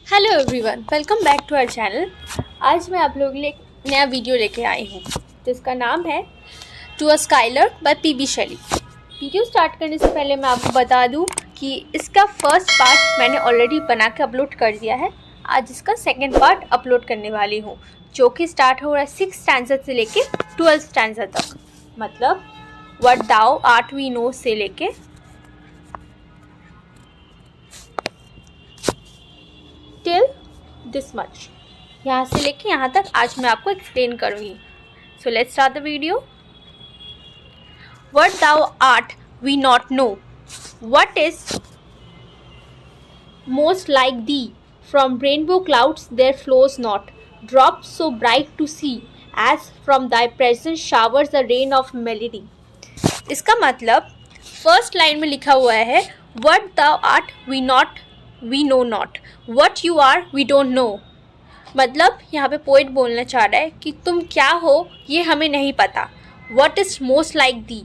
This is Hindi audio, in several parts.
Hello everyone, welcome back to our channel. आज मैं आप लोगों के लिए एक नया वीडियो लेके आई हूँ जिसका नाम है to a skylark by PB Shelley. Video start करने से पहले मैं आपको बता दूँ कि इसका फर्स्ट पार्ट मैंने ऑलरेडी बना के अपलोड कर दिया है। आज इसका सेकंड पार्ट अपलोड करने वाली हूँ जो कि स्टार्ट हो रहा है 6th स्टैंजा से लेके 12th स्टैंजा तक। मतलब what thou art we know से लेके टिल दिस मच, यहाँ से लेके यहाँ तक आज मैं आपको एक्सप्लेन करूँगी। So let's start the video. What thou art we not know, what is most like thee, from rainbow clouds there flows not, drops so bright to see, as from thy presence showers the rain of melody। इसका मतलब फर्स्ट लाइन में लिखा हुआ है What thou art we know not, what you are we don't know। मतलब यहाँ पे पोइट बोलना चाह रहा है कि तुम क्या हो ये हमें नहीं पता। What is most like thee,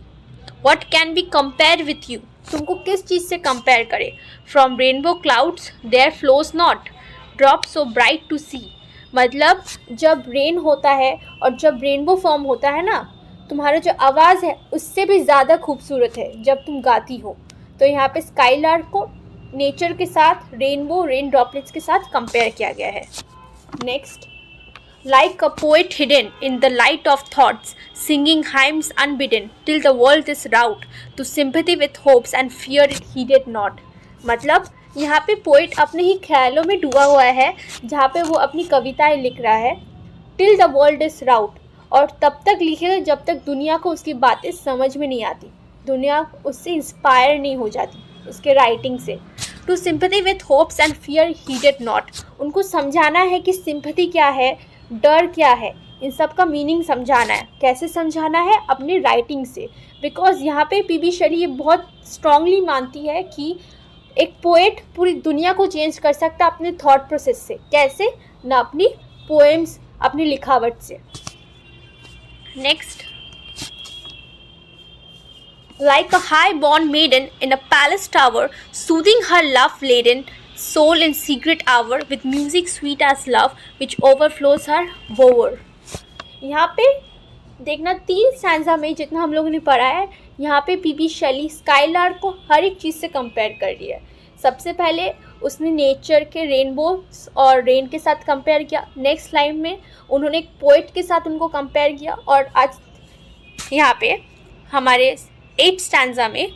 what can be compared with you, तुमको किस चीज़ से कंपेयर करे। From rainbow clouds there flows not, drops so bright to see। मतलब जब रेन होता है और जब रेनबो फॉर्म होता है ना, तुम्हारा जो आवाज़ है उससे भी ज़्यादा खूबसूरत है जब तुम गाती हो। तो यहाँ पे स्काईलार्क को नेचर के साथ रेनबो रेन ड्रॉपलेट्स के साथ कंपेयर किया गया है। Next, like a poet hidden in the light of thoughts, singing hymns unbidden, till the world is rout, to sympathy with hopes and fear it heeded not। मतलब यहाँ पे पोइट अपने ही ख्यालों में डूबा हुआ है जहाँ पे वो अपनी कविताएं लिख रहा है till the world is rout, और तब तक लिखेगा जब तक दुनिया को उसकी बातें समझ में नहीं आती, दुनिया उससे इंस्पायर नहीं हो जाती उसके राइटिंग से। To sympathy with hopes and fear heeded not, उनको समझाना है कि सिंपैथी क्या है, डर क्या है, इन सब का मीनिंग समझाना है। कैसे समझाना है? अपने राइटिंग से। बिकॉज यहाँ पे पीबी शैली ये बहुत स्ट्रांगली मानती है कि एक पोएट पूरी दुनिया को चेंज कर सकता है अपने थॉट प्रोसेस से। कैसे? ना अपनी पोएम्स, अपनी लिखावट से। Next, like a high-born maiden in a palace tower, soothing her love-laden soul in secret hour, with music sweet as love, which overflows her bower। यहाँ पे देखना 3 स्टैंजा में जितना हम लोगों ने पढ़ा है, यहाँ पे पीबी शैली स्काईलार्क को हर एक चीज़ से कंपेयर कर रही है। सबसे पहले उसने नेचर के रेनबो और रेन के साथ कंपेयर किया। नेक्स्ट लाइन में उन्होंने एक पोइट के साथ उनको कंपेयर किया, और आज यहाँ पे हमारे 8th स्टैंजा में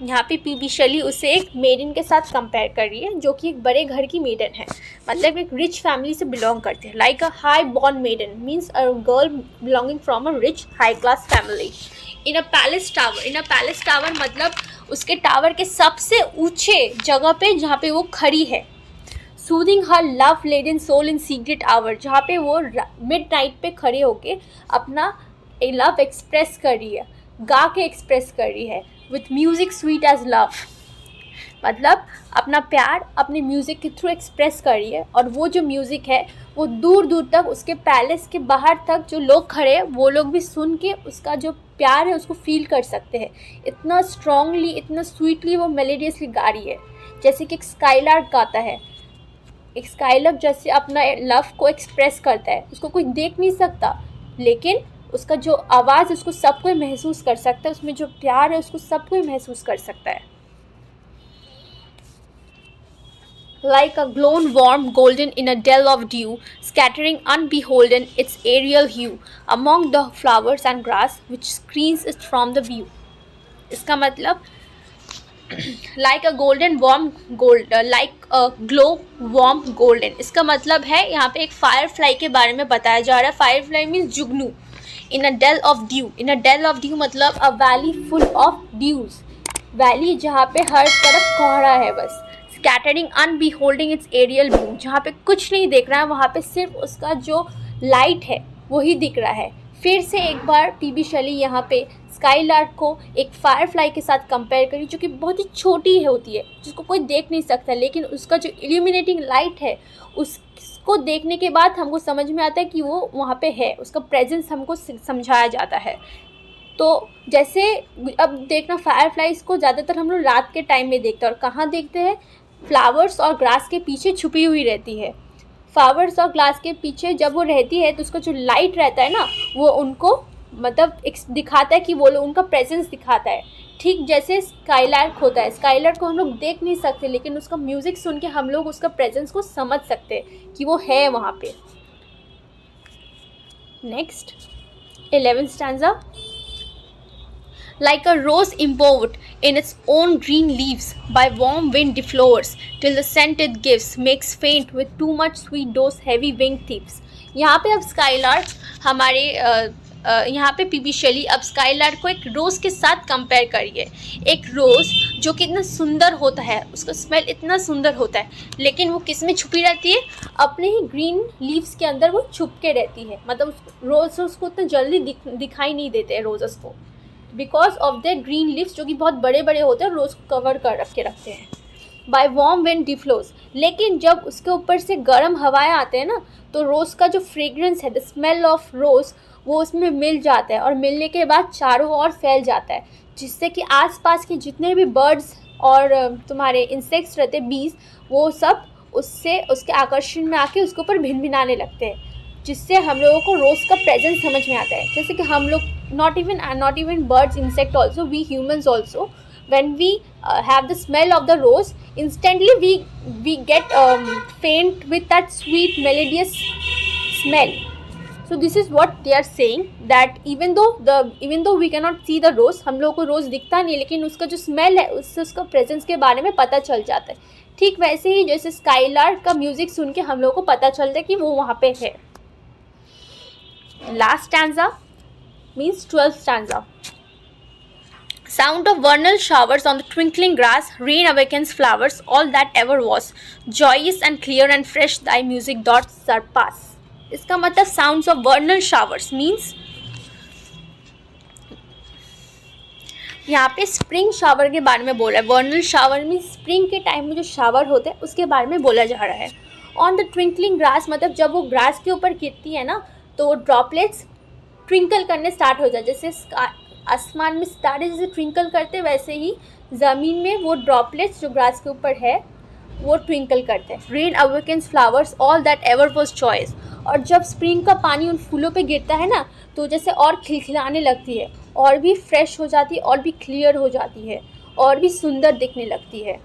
यहाँ पे पीबी शैली उसे एक मेडन के साथ कंपेयर कर रही है जो कि एक बड़े घर की मेडन है, मतलब एक रिच फैमिली से बिलोंग करते हैं। Like a high born maiden means a girl belonging from a rich high class family. In a palace tower मतलब उसके टावर के सबसे ऊंचे जगह पे जहाँ पे वो खड़ी है। Soothing her love laden soul in secret hour, जहाँ पे वो मिड नाइट पे खड़े होके अपना लव एक्सप्रेस कर रही है, गा के एक्सप्रेस कर रही है। With music sweet as love, मतलब अपना प्यार अपने म्यूज़िक के थ्रू एक्सप्रेस कर रही है। और वो जो म्यूज़िक है वो दूर दूर तक उसके पैलेस के बाहर तक जो लोग खड़े हैं वो लोग भी सुन के उसका जो प्यार है उसको फील कर सकते हैं। इतना स्ट्रांगली, इतना स्वीटली वो मेलोडियसली गा रही है, जैसे कि एक स्काईलार्क गाता है। एक स्काईलार्क जैसे अपना लव को एक्सप्रेस करता है, उसको कोई देख नहीं सकता, लेकिन उसका जो आवाज़ उसको सब कोई महसूस कर सकता है, उसमें जो प्यार है उसको सब कोई महसूस कर सकता है। Like a glown warm golden in a dell of dew, scattering unbeholden its aerial hue among the flowers and grass, which screens it from the view। इसका मतलब like a golden warm gold, like a glow warm golden, इसका मतलब है यहाँ पे एक फायरफ्लाई के बारे में बताया जा रहा है। फायरफ्लाई मीन्स जुगनू। In a dell of dew मतलब a valley full of dews, valley जहाँ पे हर तरफ कोहरा है बस। Scattering unbeholding its aerial blue, जहाँ पे कुछ नहीं देख रहा है, वहाँ पे सिर्फ उसका जो लाइट है वही दिख रहा है। फिर से एक बार पीबी शैली यहाँ पे स्काईलार्क को एक फायरफ्लाई के साथ कंपेयर करी जो कि बहुत ही छोटी होती है, जिसको कोई देख नहीं सकता, लेकिन उसका जो इल्यूमिनेटिंग लाइट है उसको देखने के बाद हमको समझ में आता है कि वो वहाँ पे है, उसका प्रेजेंस हमको समझाया जाता है। तो जैसे अब देखना फायरफ्लाइज को ज़्यादातर हम लोग रात के टाइम में देखते हैं, और कहाँ देखते हैं? फ्लावर्स और ग्रास के पीछे छुपी हुई रहती है। फ्लावर्स और ग्लास के पीछे जब वो रहती है तो उसका जो लाइट रहता है ना, वो उनको मतलब दिखाता है कि वो लोग उनका प्रेजेंस दिखाता है। ठीक जैसे स्काईलार्क होता है, स्काईलार्क को हम लोग देख नहीं सकते, लेकिन उसका म्यूज़िक सुन के हम लोग उसका प्रेजेंस को समझ सकते हैं कि वो है वहाँ पे। Next 11th stanza. Like a rose embowed in its own green leaves by warm wind deflowers till the scent it gives makes faint with too much sweet dose heavy winged thieves। यहाँ पे अब स्काईलार्क हमारे यहाँ पे पीबी शेली अब स्काईलार्क को एक रोज़ के साथ कंपेयर करिए। एक रोज़ जो कि इतना सुंदर होता है, उसका स्मेल इतना सुंदर होता है, लेकिन वो किस में छुपी रहती है? अपने ही ग्रीन लीव्स के अंदर वो छुप के रहती है। मतलब रोज़ उसको उतना जल्दी दिखाई नहीं देते हैं रोज़स को, because of their green leaves जो कि बहुत बड़े बड़े होते हैं, रोज़ को कवर कर रखते हैं। बाय वार्म विंड डिफ्लोज, लेकिन जब उसके ऊपर से गर्म हवाएं आते हैं ना, तो रोज़ का जो फ्रेग्रेंस है, द स्मेल ऑफ रोज़, वो उसमें मिल जाता है और मिलने के बाद चारों ओर फैल जाता है, जिससे कि आसपास के जितने भी बर्ड्स और तुम्हारे इंसेक्ट्स रहते हैं, बीज, वो सब उससे उसके आकर्षण में आके उसके ऊपर भिनभिनाने लगते हैं, जिससे हम लोगों को रोज़ का प्रेजेंस समझ में आता है। जैसे कि हम लोग not even birds, insect also, we humans also, when we have the smell of the rose, instantly we get faint with that sweet melodious smell. So this is what they are saying, that even though we cannot see the rose, हम लोगों को रोज़ दिखता नहीं, लेकिन उसका जो स्मेल है उससे उसका प्रेजेंस के बारे में पता चल जाता है। ठीक वैसे ही जैसे स्काईलार्क का म्यूज़िक सुन के हम लोगों को पता चलता है कि वो वहाँ पे है। Last stanza means 12th stanza. Sound of vernal showers on the twinkling grass, rain awakens flowers, all that ever was, joyous and clear and fresh thy music doth surpass। इसका मतलब sounds of vernal showers means यहाँ पे स्प्रिंग शावर के बारे में बोला है। वर्नल शावर मीन्स स्प्रिंग के टाइम में जो शावर होते हैं उसके बारे में बोला जा रहा है। ऑन द ट्विंकलिंग ग्रास, मतलब जब वो ग्रास के ऊपर गिरती है ना, तो ड्रॉपलेट्स ट्विंकल करने स्टार्ट हो जाए। जैसे आसमान में सितारे जैसे ट्विंकल करते, वैसे ही ज़मीन में वो ड्रॉपलेट्स जो ग्रास के ऊपर है वो ट्विंकल करते हैं। Rain awakens flowers, all that ever was choice. और जब स्प्रिंग का पानी उन फूलों पे गिरता है ना, तो जैसे और खिलखिलाने लगती है, और भी फ्रेश हो जाती है, और भी क्लियर हो जाती है, और भी सुंदर दिखने लगती है।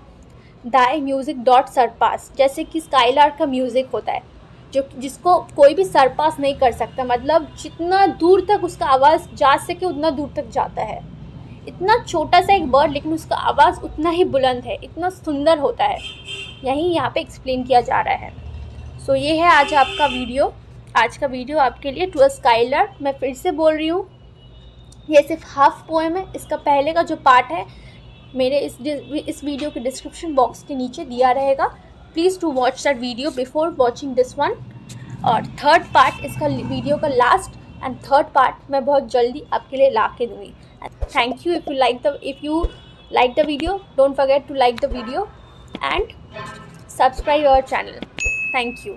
दाई म्यूज़िक डॉट सरपास, जैसे कि स्काईलार्क का म्यूज़िक होता है जिसको कोई भी सरपास नहीं कर सकता। मतलब जितना दूर तक उसका आवाज़ जा सके उतना दूर तक जाता है। इतना छोटा सा एक बर्ड, लेकिन उसका आवाज़ उतना ही बुलंद है, इतना सुंदर होता है। यही यहाँ पे एक्सप्लेन किया जा रहा है। सो ये है आज आपका वीडियो। आज का वीडियो आपके लिए टू अ स्काईलार्क। मैं फिर से बोल रही हूँ, ये सिर्फ हाफ पोएम है। इसका पहले का जो पार्ट है मेरे इस वीडियो के डिस्क्रिप्शन बॉक्स के नीचे दिया रहेगा। Please to watch that video before watching this one. और थर्ड पार्ट, इसका वीडियो का लास्ट एंड थर्ड पार्ट मैं बहुत जल्दी आपके लिए ला के दूँगी। Thank you. If you like the video, don't forget to like the video and subscribe our channel. Thank you.